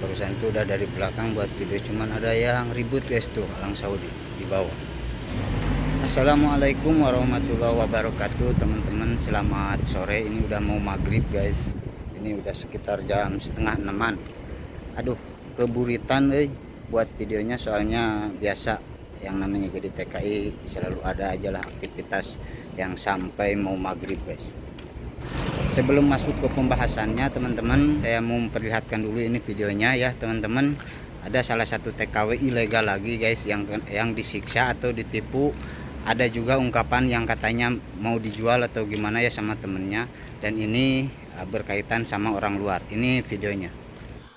Barusan itu udah dari belakang buat video, cuman ada yang ribut guys tuh, orang Saudi di bawah. Assalamualaikum warahmatullahi wabarakatuh teman-teman, selamat sore. Ini udah mau maghrib guys, ini udah sekitar jam setengah 6-an. Aduh, keburitan buat videonya, soalnya biasa yang namanya jadi TKI selalu ada aja lah aktivitas yang sampai mau maghrib guys. Sebelum masuk ke pembahasannya teman-teman, saya mau memperlihatkan dulu ini videonya ya teman-teman. Ada salah satu TKW ilegal lagi guys yang disiksa atau ditipu. Ada juga ungkapan yang katanya mau dijual atau gimana ya sama temennya, dan ini berkaitan sama orang luar. Ini videonya.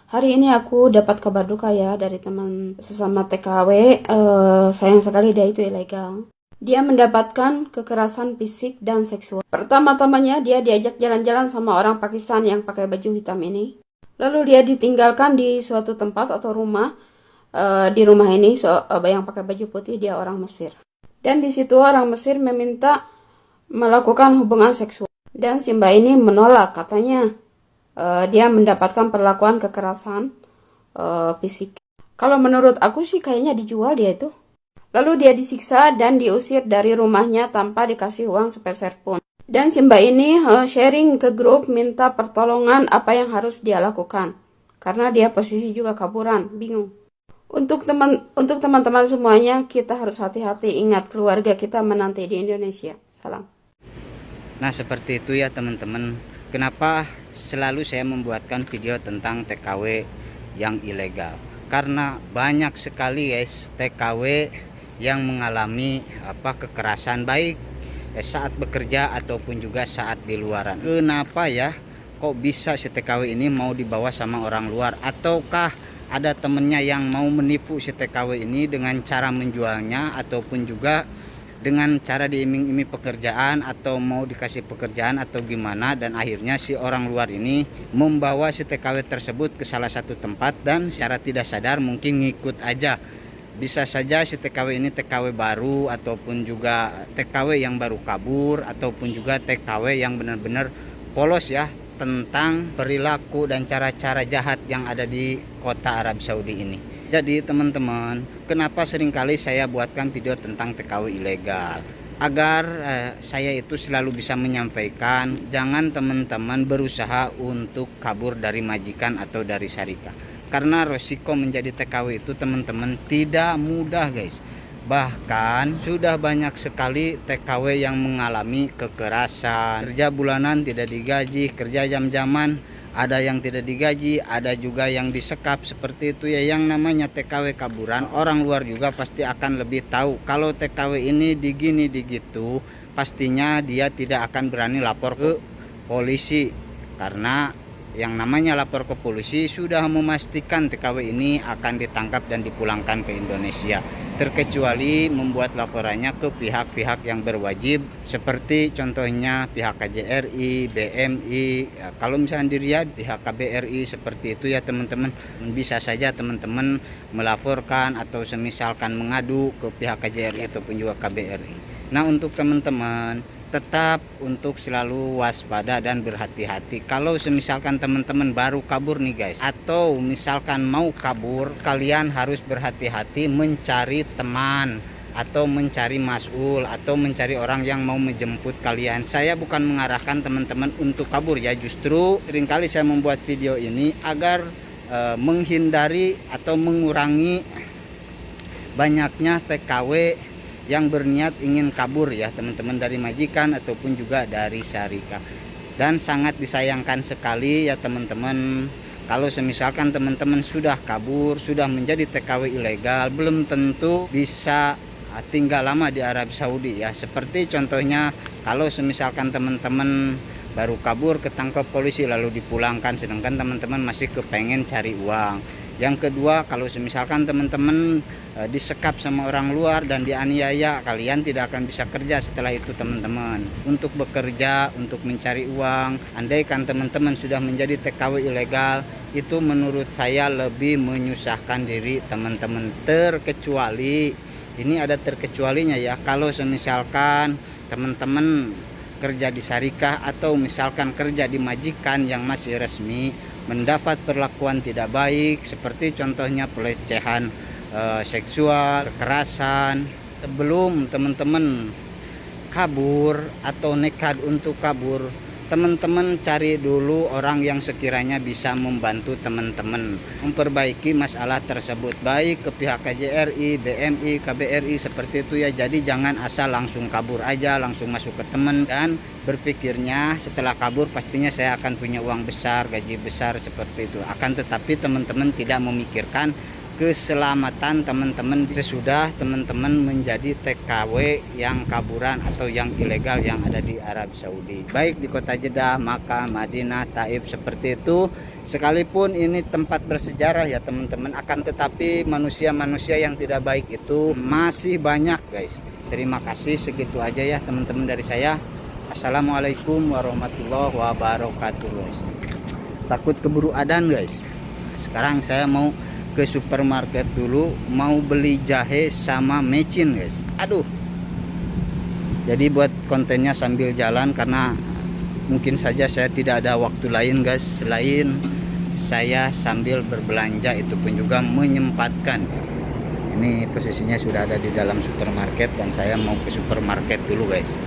Hari ini aku dapat kabar duka ya dari teman sesama TKW. Sayang sekali dia itu ilegal. Dia mendapatkan kekerasan fisik dan seksual. Pertama-tamanya dia diajak jalan-jalan sama orang Pakistan yang pakai baju hitam ini. Lalu dia ditinggalkan di suatu tempat atau rumah. Di rumah ini yang pakai baju putih dia orang Mesir. Dan di situ orang Mesir meminta melakukan hubungan seksual. Dan si mbak ini menolak, katanya dia mendapatkan perlakuan kekerasan fisik. Kalau menurut aku sih kayaknya dijual dia itu. Lalu dia disiksa dan diusir dari rumahnya tanpa dikasih uang sepeser pun. Dan si mbak ini sharing ke grup minta pertolongan apa yang harus dia lakukan. Karena dia posisi juga kaburan, bingung. Untuk teman-teman semuanya, kita harus hati-hati, ingat keluarga kita menanti di Indonesia. Salam. Nah seperti itu ya teman-teman. Kenapa selalu saya membuatkan video tentang TKW yang ilegal? Karena banyak sekali guys TKW yang mengalami kekerasan baik saat bekerja ataupun juga saat di luaran. Kenapa ya kok bisa si TKW ini mau dibawa sama orang luar? Ataukah ada temennya yang mau menipu si TKW ini dengan cara menjualnya, ataupun juga dengan cara diiming-iming pekerjaan atau mau dikasih pekerjaan atau gimana, dan akhirnya si orang luar ini membawa si TKW tersebut ke salah satu tempat dan secara tidak sadar mungkin ngikut aja. Bisa saja si TKW ini TKW baru, ataupun juga TKW yang baru kabur, ataupun juga TKW yang benar-benar polos ya tentang perilaku dan cara-cara jahat yang ada di kota Arab Saudi ini. Jadi teman-teman, kenapa seringkali saya buatkan video tentang TKW ilegal? Agar saya itu selalu bisa menyampaikan, jangan teman-teman berusaha untuk kabur dari majikan atau dari syarikat. Karena resiko menjadi TKW itu teman-teman tidak mudah guys. Bahkan sudah banyak sekali TKW yang mengalami kekerasan, kerja bulanan tidak digaji, kerja jam-jaman ada yang tidak digaji, ada juga yang disekap. Seperti itu ya, yang namanya TKW kaburan. Orang luar juga pasti akan lebih tahu kalau TKW ini digini digitu, pastinya dia tidak akan berani lapor ke polisi, karena yang namanya lapor ke polisi sudah memastikan TKW ini akan ditangkap dan dipulangkan ke Indonesia, terkecuali membuat laporannya ke pihak-pihak yang berwajib, seperti contohnya pihak KJRI, BMI, ya, kalau misalnya di Riyadh pihak KBRI. Seperti itu ya teman-teman. Bisa saja teman-teman melaporkan atau semisalkan mengadu ke pihak KJRI ataupun juga KBRI. Nah untuk teman-teman tetap untuk selalu waspada dan berhati-hati. Kalau semisalkan teman-teman baru kabur nih guys, atau misalkan mau kabur, kalian harus berhati-hati mencari teman atau mencari mas'ul atau mencari orang yang mau menjemput kalian. Saya bukan mengarahkan teman-teman untuk kabur ya, justru seringkali saya membuat video ini agar menghindari atau mengurangi banyaknya TKW yang berniat ingin kabur ya teman-teman dari majikan ataupun juga dari syarikat. Dan sangat disayangkan sekali ya teman-teman, kalau semisalkan teman-teman sudah kabur, sudah menjadi TKW ilegal, belum tentu bisa tinggal lama di Arab Saudi ya. Seperti contohnya kalau semisalkan teman-teman baru kabur ketangkap polisi lalu dipulangkan, sedangkan teman-teman masih kepengen cari uang. Yang kedua, kalau misalkan teman-teman disekap sama orang luar dan dianiaya, kalian tidak akan bisa kerja setelah itu teman-teman. Untuk bekerja, untuk mencari uang, andaikan teman-teman sudah menjadi TKW ilegal, itu menurut saya lebih menyusahkan diri teman-teman. Terkecuali, ini ada terkecualinya ya, kalau misalkan teman-teman kerja di syarikah atau misalkan kerja di majikan yang masih resmi, mendapat perlakuan tidak baik, seperti contohnya pelecehan seksual, kekerasan. Sebelum teman-teman kabur atau nekat untuk kabur, teman-teman cari dulu orang yang sekiranya bisa membantu teman-teman memperbaiki masalah tersebut, baik ke pihak KJRI, BMI, KBRI seperti itu ya. Jadi jangan asal langsung kabur aja, langsung masuk ke teman dan berpikirnya setelah kabur pastinya saya akan punya uang besar, gaji besar seperti itu. Akan tetapi teman-teman tidak memikirkan keselamatan teman-teman sesudah teman-teman menjadi TKW yang kaburan atau yang ilegal yang ada di Arab Saudi, baik di kota Jeddah, Makkah, Madinah, Taif seperti itu. Sekalipun ini tempat bersejarah ya teman-teman, akan tetapi manusia-manusia yang tidak baik itu masih banyak guys. Terima kasih, segitu aja ya teman-teman dari saya. Assalamualaikum warahmatullahi wabarakatuh guys. Takut keburu adzan guys. Sekarang saya mau ke supermarket dulu, mau beli jahe sama mecin guys. Aduh, jadi buat kontennya sambil jalan karena mungkin saja saya tidak ada waktu lain guys selain saya sambil berbelanja, itu pun juga menyempatkan. Ini posisinya sudah ada di dalam supermarket dan saya mau ke supermarket dulu guys.